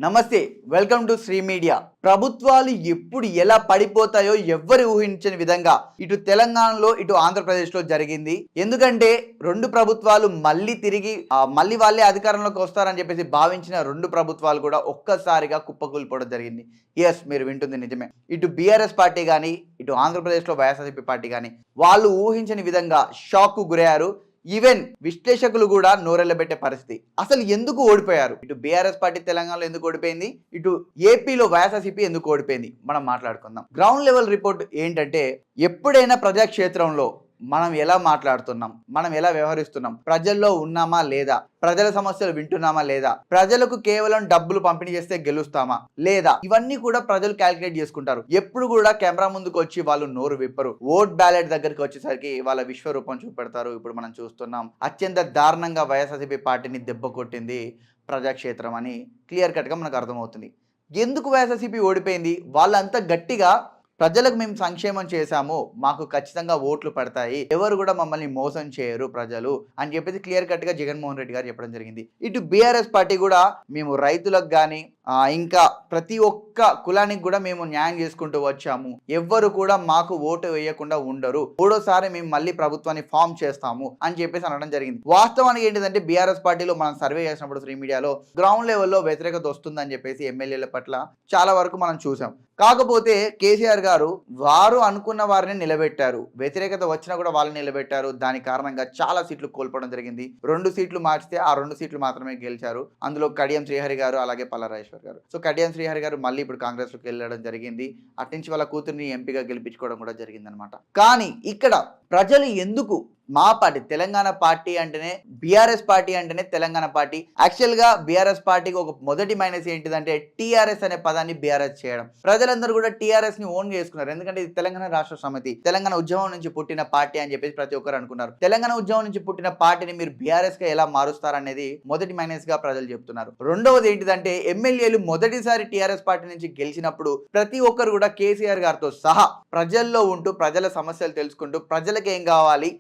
నమస్తే, welcome to Shri media. ప్రభుత్వాలు ఎప్పుడు ఎలా పడిపోతాయో ఎవ్వరు ఊహించని విధంగా ఇటు తెలంగాణలో ఇటు ఆంధ్రప్రదేశ్లో జరిగింది. ఎందుకంటే రెండు ప్రభుత్వాలు మళ్ళీ తిరిగి మళ్ళీ వాళ్ళే అధికారంలోకి వస్తారని చెప్పేసి భావించిన రెండు ప్రభుత్వాలు కూడా ఒక్కసారిగా కుప్పకూలిపోవడం జరిగింది. ఎస్, మీరు వింటుంది నిజమే. ఇటు బీఆర్ఎస్ పార్టీ కానీ ఇటు ఆంధ్రప్రదేశ్లో వైఎస్ఆర్సీపీ పార్టీ కానీ వాళ్ళు ఊహించని విధంగా షాక్కు గురయ్యారు. ఈవెన్ విశ్లేషకులు కూడా నోరెళ్ళబెట్టే పరిస్థితి. అసలు ఎందుకు ఓడిపోయారు? ఇటు బీఆర్ఎస్ పార్టీ తెలంగాణలో ఎందుకు ఓడిపోయింది, ఇటు ఏపీలో వైఎస్ఆర్సీపీ ఎందుకు ఓడిపోయింది, మనం మాట్లాడుకుందాం. గ్రౌండ్ లెవెల్ రిపోర్ట్ ఏంటంటే, ఎప్పుడైనా ప్రజాక్షేత్రంలో మనం ఎలా మాట్లాడుతున్నాం, మనం ఎలా వ్యవహరిస్తున్నాం, ప్రజల్లో ఉన్నామా లేదా, ప్రజల సమస్యలు వింటున్నామా లేదా, ప్రజలకు కేవలం డబ్బులు పంపిణీ చేస్తే గెలుస్తామా లేదా, ఇవన్నీ కూడా ప్రజలు క్యాలిక్యులేట్ చేసుకుంటారు. ఎప్పుడు కూడా కెమెరా ముందుకు వచ్చి వాళ్ళు నోరు విప్పరు. ఓట్ బ్యాలెట్ దగ్గరికి వచ్చేసరికి వాళ్ళ విశ్వరూపం చూపెడతారు. ఇప్పుడు మనం చూస్తున్నాం, అత్యంత దారుణంగా వైఎస్ఆర్సీపీ పార్టీని దెబ్బ కొట్టింది ప్రజాక్షేత్రం అని క్లియర్ కట్గా మనకు అర్థమవుతుంది. ఎందుకు వైఎస్ఆర్సీపీ ఓడిపోయింది? వాళ్ళంతా గట్టిగా ప్రజలకు మేము సంక్షేమం చేశాము, మాకు ఖచ్చితంగా ఓట్లు పడతాయి, ఎవరు కూడా మమ్మల్ని మోసం చేయరు ప్రజలు అని చెప్పేసి క్లియర్ కట్ గా జగన్మోహన్ రెడ్డి గారు చెప్పడం జరిగింది. ఇటు బీఆర్ఎస్ పార్టీ కూడా మేము రైతులకు కానీ ఇంకా ప్రతి ఒక్క కులానికి కూడా మేము న్యాయం చేసుకుంటూ వచ్చాము, ఎవ్వరు కూడా మాకు ఓటు వేయకుండా ఉండరు, మూడోసారి మేము మళ్ళీ ప్రభుత్వాన్ని ఫామ్ చేస్తాము అని చెప్పేసి అనడం జరిగింది. వాస్తవానికి ఏంటిదంటే, బీఆర్ఎస్ పార్టీలో మనం సర్వే చేసినప్పుడు శ్రీ మీడియాలో గ్రౌండ్ లెవెల్లో వ్యతిరేకత వస్తుందని చెప్పేసి ఎమ్మెల్యేల పట్ల చాలా వరకు మనం చూసాం. కాకపోతే కేసీఆర్ గారు వారు అనుకున్న వారిని నిలబెట్టారు, వ్యతిరేకత వచ్చినా కూడా వాళ్ళని నిలబెట్టారు. దాని కారణంగా చాలా సీట్లు కోల్పోవడం జరిగింది. 2 సీట్లు మార్చితే ఆ 2 సీట్లు మాత్రమే గెలిచారు. అందులో కడియం శ్రీహరి గారు అలాగే పల్లారాజేశ్వర్ గారు. సో కడియం శ్రీహరి గారు మళ్ళీ ఇప్పుడు కాంగ్రెస్ లోకి వెళ్ళడం జరిగింది. అట్నుంచి వాళ్ళ కూతుర్ని ఎంపీగా గెలిపించుకోవడం కూడా జరిగింది అనమాట. కానీ ఇక్కడ ప్రజలు ఎందుకు మా పార్టీ తెలంగాణ పార్టీ అంటేనే, బీఆర్ఎస్ పార్టీ అంటేనే తెలంగాణ పార్టీ, యాక్చువల్ గా బీఆర్ఎస్ పార్టీకి ఒక మొదటి మైనస్ ఏంటిదంటే టీఆర్ఎస్ అనే పదాన్ని బీఆర్ఎస్ చేయడం. ప్రజలందరూ కూడా టీఆర్ఎస్ ని ఓన్ చేసుకున్నారు. ఎందుకంటే ఇది తెలంగాణ రాష్ట్ర సమితి, తెలంగాణ ఉద్యమం నుంచి పుట్టిన పార్టీ అని చెప్పేసి ప్రతి ఒక్కరు అనుకున్నారు. తెలంగాణ ఉద్యమం నుంచి పుట్టిన పార్టీని మీరు బీఆర్ఎస్ గా ఎలా మారుస్తారనేది మొదటి మైనస్ గా ప్రజలు చెప్తున్నారు. రెండవది ఏంటిదంటే, ఎమ్మెల్యేలు మొదటిసారి టీఆర్ఎస్ పార్టీ నుంచి గెలిచినప్పుడు ప్రతి ఒక్కరు కూడా కేసీఆర్ గారితో సహా ప్రజల్లో ఉంటూ ప్రజల సమస్యలు తెలుసుకుంటూ ప్రజలకు ఏం కావాలి,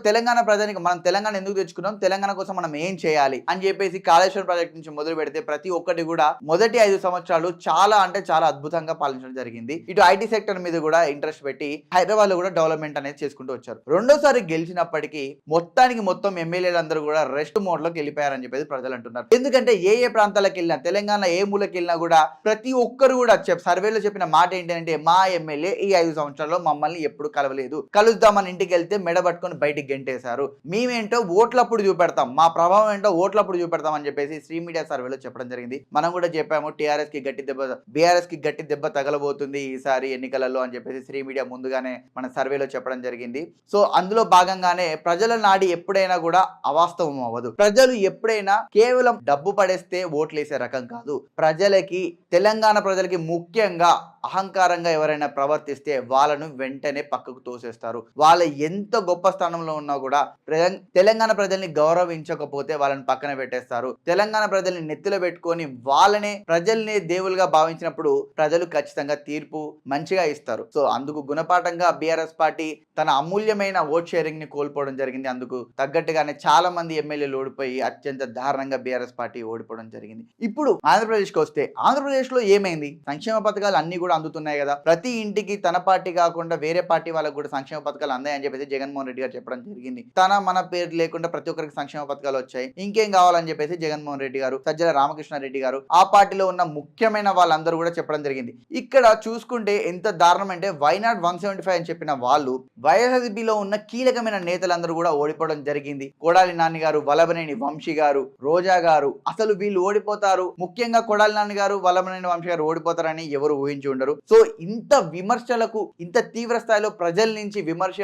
తెలంగాణ ప్రజానికి మనం తెలంగాణ ఎందుకు తెచ్చుకున్నాం, తెలంగాణ కోసం మనం ఏం చేయాలి అని చెప్పేసి కాళేశ్వరం ప్రాజెక్ట్ నుంచి మొదలు పెడితే ప్రతి ఒక్కటి కూడా మొదటి 5 సంవత్సరాలు చాలా అంటే చాలా అద్భుతంగా పాలించడం జరిగింది. ఇటు ఐటీ సెక్టర్ మీద కూడా ఇంట్రెస్ట్ పెట్టి హైదరాబాద్ లో కూడా డెవలప్మెంట్ అనేది చేసుకుంటూ వచ్చారు. రెండోసారి గెలిచినప్పటికీ మొత్తం ఎమ్మెల్యేలు అందరూ కూడా రెస్ట్ మోడ్ లోకి వెళ్ళిపోయారని చెప్పేసి ప్రజలు అంటున్నారు. ఎందుకంటే ఏ ప్రాంతాలకు వెళ్ళినా, తెలంగాణ ఏ మూలకి వెళ్ళినా కూడా ప్రతి ఒక్కరు కూడా సర్వేలో చెప్పిన మాట ఏంటంటే, మా ఎమ్మెల్యే ఈ 5 సంవత్సరాల్లో మమ్మల్ని ఎప్పుడు కలవలేదు, కలుద్దామని ఇంటికి వెళ్తే మెడ పట్టుకొని బయటికి గెంటేశారు, మేమేంటో ఓట్లప్పుడు చూపెడతాం, మా ప్రభావం ఏంటో ఓట్లప్పుడు చూపెడతాం అని చెప్పేసి శ్రీ మీడియా సర్వేలో చెప్పడం జరిగింది. మనం కూడా చెప్పాము, టీఆర్ఎస్ కి గట్టి దెబ్బ, బీఆర్ఎస్ కి గట్టి దెబ్బ తగలబోతుంది ఈసారి ఎన్నికలలో అని చెప్పేసి శ్రీ మీడియా ముందుగానే మన సర్వేలో చెప్పడం జరిగింది. సో అందులో భాగంగానే ప్రజల నాడి ఎప్పుడైనా కూడా అవాస్తవం అవ్వదు. ప్రజలు ఎప్పుడైనా కేవలం డబ్బు పడేస్తే ఓట్లేసే రకం కాదు. ప్రజలకి, తెలంగాణ ప్రజలకి ముఖ్యంగా అహంకారంగా ఎవరైనా ప్రవర్తిస్తే వాళ్ళను వెంటనే పక్కకు తోసేస్తారు. వాళ్ళ ఎంత గొప్ప స్థానంలో ఉన్నా కూడా తెలంగాణ ప్రజల్ని గౌరవించకపోతే వాళ్ళని పక్కన పెట్టేస్తారు. తెలంగాణ ప్రజల్ని నెత్తిలో పెట్టుకొని వాళ్ళనే ప్రజల్ని దేవులుగా భావించినప్పుడు ప్రజలు ఖచ్చితంగా తీర్పు మంచిగా ఇస్తారు. సో అందుకు గుణపాఠంగా బీఆర్ఎస్ పార్టీ తన అమూల్యమైన ఓట్ షేరింగ్ ని కోల్పోవడం జరిగింది. అందుకు తగ్గట్టుగానే చాలా మంది ఎమ్మెల్యేలు ఓడిపోయి అత్యంత దారుణంగా బీఆర్ఎస్ పార్టీ ఓడిపోవడం జరిగింది. ఇప్పుడు ఆంధ్రప్రదేశ్ కి వస్తే, ఆంధ్రప్రదేశ్ లో ఏమైంది? సంక్షేమ పథకాలు అన్ని కూడా అందుతున్నాయి కదా, ప్రతి ఇంటికి తన పార్టీ కాకుండా వేరే పార్టీ వాళ్ళకు కూడా సంక్షేమ పథకాలు అందాయని చెప్పేసి జగన్మోహన్ రెడ్డి గారు చెప్పడం జరిగింది. మన పేరు లేకుండా ప్రతి ఒక్కరికి సంక్షేమ పథకాలు వచ్చాయి, ఇంకేం కావాలని చెప్పేసి జగన్మోహన్ రెడ్డి గారు, సజ్జల రామకృష్ణారెడ్డి గారు, ఆ పార్టీలో ఉన్న ముఖ్యమైన వాళ్ళందరూ కూడా చెప్పడం జరిగింది. ఇక్కడ చూసుకుంటే ఎంత దారుణం అంటే, వైనాట్ 175 అని చెప్పిన వాళ్ళు వైఎస్ఆర్సీపీలో ఉన్న కీలకమైన నేతలందరూ కూడా ఓడిపోవడం జరిగింది. కొడాలి నాని గారు, వల్లభనేని వంశీ గారు, రోజా గారు, అసలు వీళ్ళు ఓడిపోతారు, ముఖ్యంగా కొడాలి నాని గారు, వల్లభనేని వంశీ గారు ఓడిపోతారని ఎవరు ఊహించి ఉండరు. సో ఇంత విమర్శలకు, ఇంత తీవ్ర స్థాయిలో ప్రజల నుంచి విమర్శ,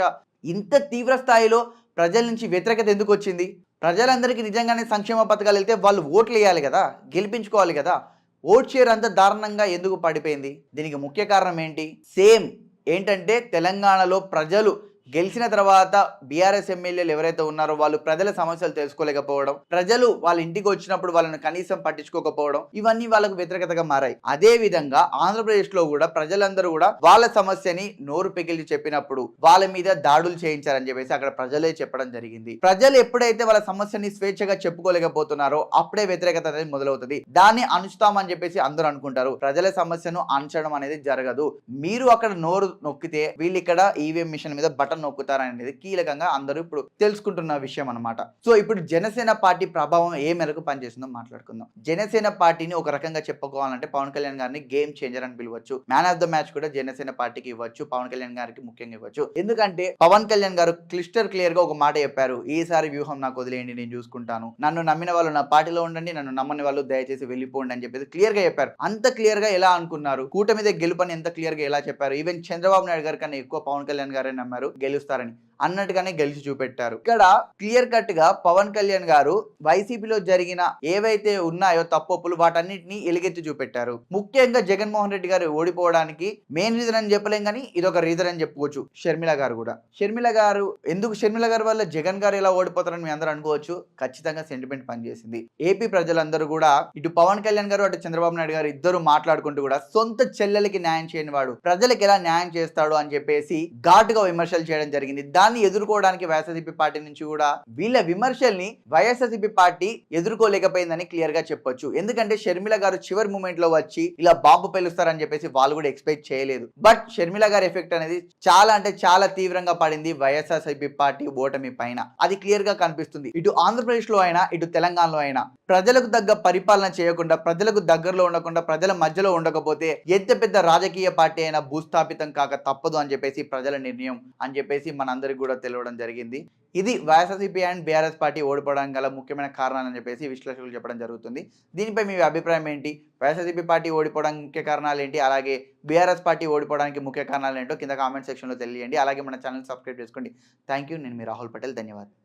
ఇంత తీవ్ర స్థాయిలో ప్రజల నుంచి వ్యతిరేకత ఎందుకు వచ్చింది? ప్రజలందరికీ నిజంగానే సంక్షేమ పథకాలు వెళ్తే వాళ్ళు ఓట్లు వేయాలి కదా, గెలిపించుకోవాలి కదా. ఓట్ షేర్ అంత దారుణంగా ఎందుకు పడిపోయింది? దీనికి ముఖ్య కారణం ఏంటి? సేమ్ ఏంటంటే, తెలంగాణలో ప్రజలు గెలిచిన తర్వాత బీఆర్ఎస్ ఎమ్మెల్యేలు ఎవరైతే ఉన్నారో వాళ్ళు ప్రజల సమస్యలు తెలుసుకోలేకపోవడం, ప్రజలు వాళ్ళ ఇంటికి వచ్చినప్పుడు వాళ్ళని కనీసం పట్టించుకోకపోవడం, ఇవన్నీ వాళ్ళకు వ్యతిరేకతగా మారాయి. అదే విధంగా ఆంధ్రప్రదేశ్ లో కూడా ప్రజలందరూ కూడా వాళ్ళ సమస్యని నోరు పెగిలి చెప్పినప్పుడు వాళ్ళ మీద దాడులు చేయించారని చెప్పేసి అక్కడ ప్రజలే చెప్పడం జరిగింది. ప్రజలు ఎప్పుడైతే వాళ్ళ సమస్యని స్వేచ్ఛగా చెప్పుకోలేకపోతున్నారో అప్పుడే వ్యతిరేకత అనేది మొదలవుతుంది. దాన్ని అణుస్తామని చెప్పేసి అందరూ అనుకుంటారు. ప్రజల సమస్యను అణచడం అనేది జరగదు. మీరు అక్కడ నోరు నొక్కితే వీళ్ళు ఇక్కడ ఈవీఎం మిషన్ మీద బటన్ నొక్కుతారనేది కీలకంగా అందరూ ఇప్పుడు తెలుసుకుంటున్న విషయం అన్నమాట. సో ఇప్పుడు జనసేన పార్టీ ప్రభావం ఏ మేరకు పనిచేస్తుందో మాట్లాడుకుందాం. జనసేన పార్టీని ఒక రకంగా చెప్పుకోవాలంటే పవన్ కళ్యాణ్ గారిని గేమ్ చేంజర్ అని పిలవచ్చు. మ్యాన్ ఆఫ్ ద మ్యాచ్ కూడా జనసేన పార్టీకి ఇవ్వచ్చు, పవన్ కళ్యాణ్ గారికి ముఖ్యంగా ఇవ్వచ్చు. ఎందుకంటే పవన్ కళ్యాణ్ గారు క్లియర్ గా ఒక మాట చెప్పారు, ఈసారి వ్యూహం నాకు వదిలేయండి, నేను చూసుకుంటాను, నన్ను నమ్మిన వాళ్ళు నా పార్టీలో ఉండండి, నన్ను నమ్మని వాళ్ళు దయచేసి వెళ్ళిపోండి అని చెప్పేసి క్లియర్ గా చెప్పారు. అంత క్లియర్ గా ఎలా అనుకున్నారు? కూటమి మీద గెలుపని ఎంత క్లియర్ గా ఎలా చెప్పారు? ఈవెన్ చంద్రబాబు నాయుడు గారి కన్నా ఎక్కువ పవన్ కళ్యాణ్ గారే నమ్మారు గెలుస్తారని, అన్నట్టుగానే గెలిచి చూపెట్టారు. ఇక్కడ క్లియర్ కట్ గా పవన్ కళ్యాణ్ గారు వైసీపీలో జరిగిన ఏవైతే ఉన్నాయో తప్పులు వాటన్నిటిని ఎలుగెత్తి చూపెట్టారు. ముఖ్యంగా జగన్మోహన్ రెడ్డి గారు ఓడిపోవడానికి మెయిన్ రీజన్ అని చెప్పలేం కానీ ఇదొక రీజన్ అని చెప్పుకోవచ్చు. షర్మిల గారు కూడా, షర్మిల గారు ఎందుకు షర్మిల గారి వల్ల జగన్ గారు ఎలా ఓడిపోతారని మీ అందరూ అనుకోవచ్చు. ఖచ్చితంగా సెంటిమెంట్ పనిచేసింది. ఏపీ ప్రజలందరూ కూడా ఇటు పవన్ కళ్యాణ్ గారు అటు చంద్రబాబు నాయుడు గారు ఇద్దరు మాట్లాడుకుంటూ కూడా సొంత చెల్లెలకి న్యాయం చేయని వాడు ప్రజలకు ఎలా న్యాయం చేస్తాడు అని చెప్పేసి ఘాటుగా విమర్శలు చేయడం జరిగింది. దాన్ని ఎదుర్కోవడానికి వైఎస్ఆర్సీపీ పార్టీ నుంచి కూడా వీళ్ళ విమర్శల్ని వైఎస్ఆర్సీపీ పార్టీ ఎదుర్కోలేకపోయిందని క్లియర్ గా చెప్పొచ్చు. ఎందుకంటే షర్మిల గారు చివరి మూమెంట్ లో వచ్చి ఇలా బాంబు పేలుస్తారని చెప్పేసి వాళ్ళు కూడా ఎక్స్పెక్ట్ చేయలేదు. బట్ షర్మిల గారి ఎఫెక్ట్ అనేది చాలా అంటే చాలా తీవ్రంగా పడింది వైఎస్ఆర్సీపీ పార్టీ ఓటమి పైన. అది క్లియర్ గా కనిపిస్తుంది. ఇటు ఆంధ్రప్రదేశ్ లో అయినా ఇటు తెలంగాణలో అయినా ప్రజలకు తగ్గ పరిపాలన చేయకుండా, ప్రజలకు దగ్గరలో ఉండకుండా, ప్రజల మధ్యలో ఉండకపోతే ఎంత పెద్ద రాజకీయ పార్టీ అయినా భూస్థాపితం కాక తప్పదు అని చెప్పేసి ప్రజల నిర్ణయం అని చెప్పేసి మనందరికి కూడా తెలియడం జరిగింది. ఇది వైఎస్ఆర్సీపీ అండ్ బీఆర్ఎస్ పార్టీ ఓడిపోవడానికి గల ముఖ్యమైన కారణాలని చెప్పేసి విశ్లేషకులు చెప్పడం జరుగుతుంది. దీనిపై మీ అభిప్రాయం ఏంటి? వైఎస్ఆర్సీపీ పార్టీ ఓడిపోవడానికి ముఖ్య కారణాలు ఏంటి, అలాగే బీఆర్ఎస్ పార్టీ ఓడిపోవడానికి ముఖ్య కారణాలు ఏంటో కింద కామెంట్ సెక్షన్లో తెలియండి. అలాగే మన ఛానల్ సబ్స్క్రైబ్ చేసుకోండి. Thank you. నేను మీ రాహుల్ పటేల్. ధన్యవాదాలు.